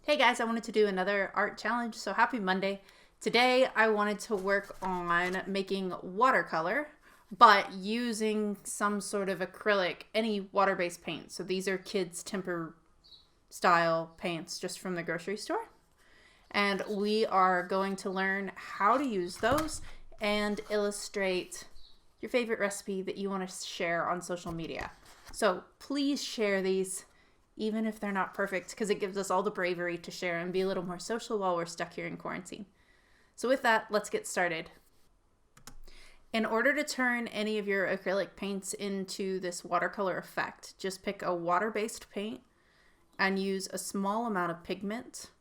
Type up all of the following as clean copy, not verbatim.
Hey guys, I wanted to do another art challenge, so happy Monday. Today I wanted to work on making watercolor, but using some sort of acrylic, any water-based paint. So these are kids' temper style paints just from the grocery store. And we are going to learn how to use those and illustrate your favorite recipe that you want to share on social media. So please share these even if they're not perfect, because it gives us all the bravery to share and be a little more social while we're stuck here in quarantine. So with that, let's get started. In order to turn any of your acrylic paints into this watercolor effect, just pick a water-based paint and use a small amount of pigment.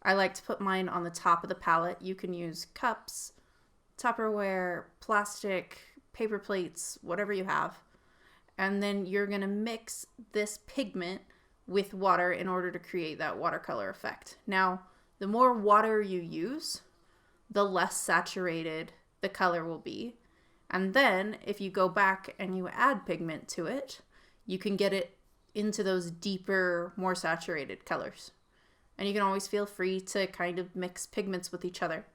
I like to put mine on the top of the palette. You can use cups, Tupperware, plastic, paper plates, whatever you have. And then you're gonna mix this pigment with water in order to create that watercolor effect. Now, the more water you use, the less saturated the color will be. And then if you go back and you add pigment to it, you can get it into those deeper, more saturated colors. And you can always feel free to kind of mix pigments with each other.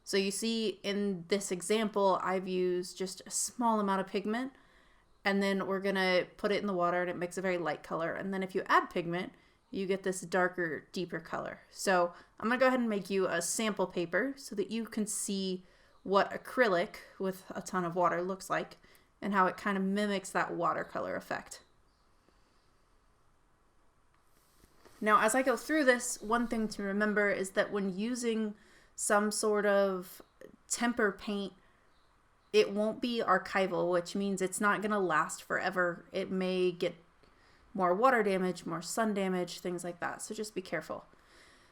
So you see in this example, I've used just a small amount of pigment, and then we're gonna put it in the water and it makes a very light color. And then if you add pigment, you get this darker, deeper color. So I'm gonna go ahead and make you a sample paper so that you can see what acrylic with a ton of water looks like and how it kind of mimics that watercolor effect. Now, as I go through this, one thing to remember is that when using some sort of temper paint, it won't be archival, which means it's not going to last forever. It may get more water damage, more sun damage, things like that. So just be careful.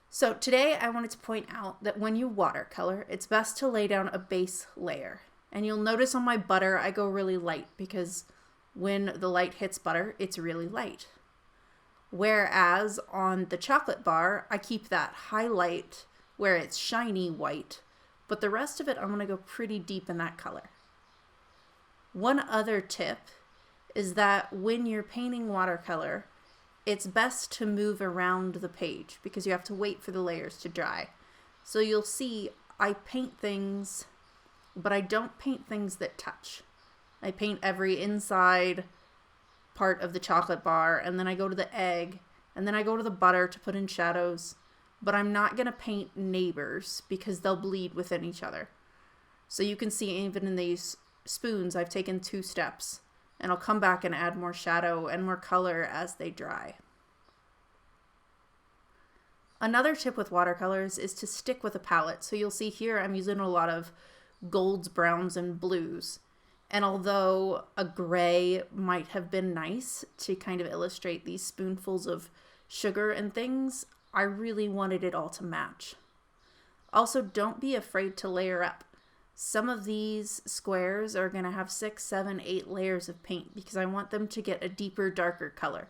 So today I wanted to point out that when you watercolor, it's best to lay down a base layer. And you'll notice on my butter, I go really light because when the light hits butter, it's really light. Whereas on the chocolate bar, I keep that highlight where it's shiny white, but the rest of it, I'm going to go pretty deep in that color. One other tip is that when you're painting watercolor, it's best to move around the page because you have to wait for the layers to dry. So you'll see I paint things, but I don't paint things that touch. I paint every inside part of the chocolate bar, and then I go to the egg, and then I go to the butter to put in shadows. But I'm not going to paint neighbors because they'll bleed within each other. So you can see even in these spoons, I've taken 2 steps, and I'll come back and add more shadow and more color as they dry. Another tip with watercolors is to stick with a palette. So you'll see here I'm using a lot of golds, browns, and blues. And although a gray might have been nice to kind of illustrate these spoonfuls of sugar and things, I really wanted it all to match. Also, don't be afraid to layer up. Some of these squares are going to have 6, 7, 8 layers of paint because I want them to get a deeper, darker color.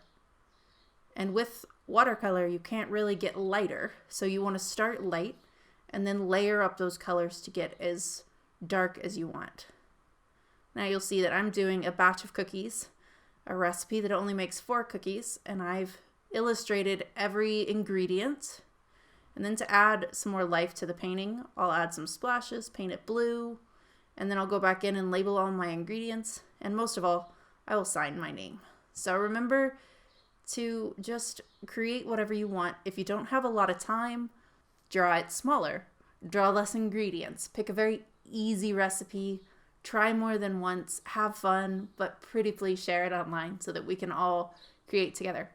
And with watercolor, you can't really get lighter, so you want to start light and then layer up those colors to get as dark as you want. Now you'll see that I'm doing a batch of cookies, a recipe that only makes 4 cookies, and I've illustrated every ingredient. And then to add some more life to the painting, I'll add some splashes, paint it blue, and then I'll go back in and label all my ingredients. And most of all, I will sign my name. So remember to just create whatever you want. If you don't have a lot of time, draw it smaller, draw less ingredients, pick a very easy recipe, try more than once, have fun, but pretty please share it online so that we can all create together.